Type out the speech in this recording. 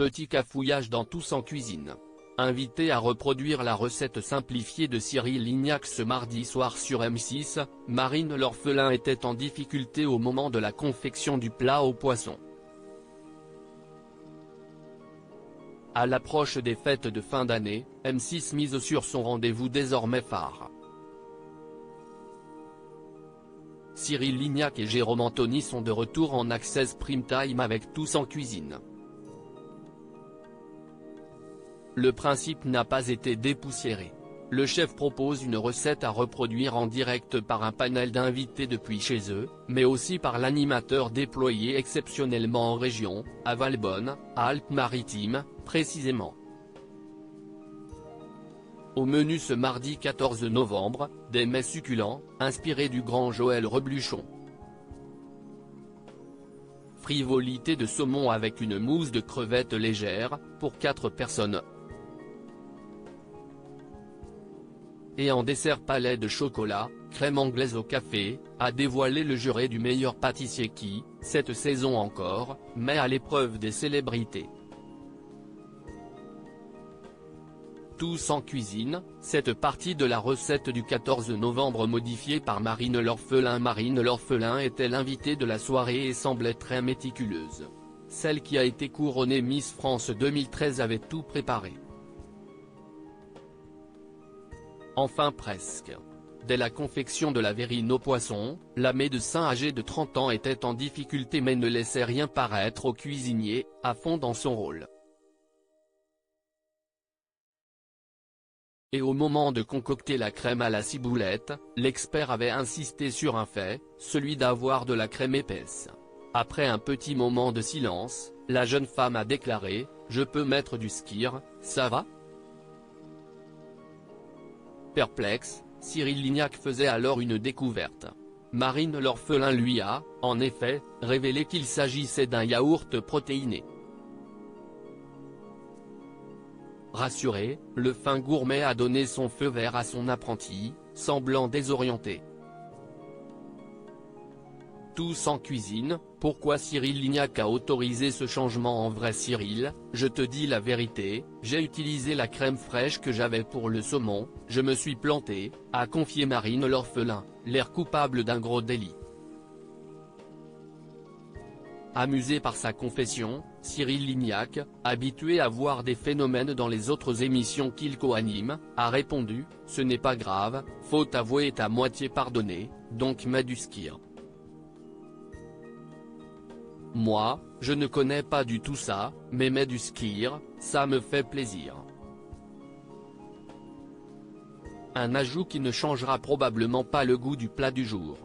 petit cafouillage dans Tous en cuisine. Invité à reproduire la recette simplifiée de Cyril Lignac ce mardi soir sur M6, Marine l'orphelin était en difficulté au moment de la confection du plat au poisson. À l'approche des fêtes de fin d'année, M6 mise sur son rendez-vous désormais phare. Cyril Lignac et Jérôme Anthony sont de retour en Access Prime Time avec Tous en cuisine. Le principe n'a pas été dépoussiéré. Le chef propose une recette à reproduire en direct par un panel d'invités depuis chez eux, mais aussi par l'animateur déployé exceptionnellement en région, à Valbonne, Alpes-Maritimes, précisément. Au menu ce mardi 14 novembre, des mets succulents, inspirés du grand Joël Rebluchon. Frivolité de saumon avec une mousse de crevettes légère, pour 4 personnes. Et en dessert palais de chocolat, crème anglaise au café, a dévoilé le juré du meilleur pâtissier qui, cette saison encore, met à l'épreuve des célébrités. Tous en cuisine, cette partie de la recette du 14 novembre modifiée par Marine l'orphelin. Marine l'orphelin était l'invitée de la soirée et semblait très méticuleuse. Celle qui a été couronnée Miss France 2013 avait tout préparé. Enfin presque. Dès la confection de la verrine au poisson, la médecin âgée de 30 ans était en difficulté mais ne laissait rien paraître au cuisinier, à fond dans son rôle. Et au moment de concocter la crème à la ciboulette, l'expert avait insisté sur un fait, celui d'avoir de la crème épaisse. Après un petit moment de silence, la jeune femme a déclaré « Je peux mettre du skyr, ça va ?» Perplexe, Cyril Lignac faisait alors une découverte. Marine l'orphelin lui a, en effet, révélé qu'il s'agissait d'un yaourt protéiné. Rassuré, le fin gourmet a donné son feu vert à son apprenti, semblant désorienté. Tous en cuisine, pourquoi Cyril Lignac a autorisé ce changement? En vrai Cyril, je te dis la vérité, j'ai utilisé la crème fraîche que j'avais pour le saumon, je me suis planté, a confié Marine l'orphelin, l'air coupable d'un gros délit. Amusé par sa confession, Cyril Lignac, habitué à voir des phénomènes dans les autres émissions qu'il co-anime, a répondu « Ce n'est pas grave, faute avouée est à moitié pardonnée, donc mets du skyr. Moi, je ne connais pas du tout ça, mais mets du skyr, ça me fait plaisir. » Un ajout qui ne changera probablement pas le goût du plat du jour.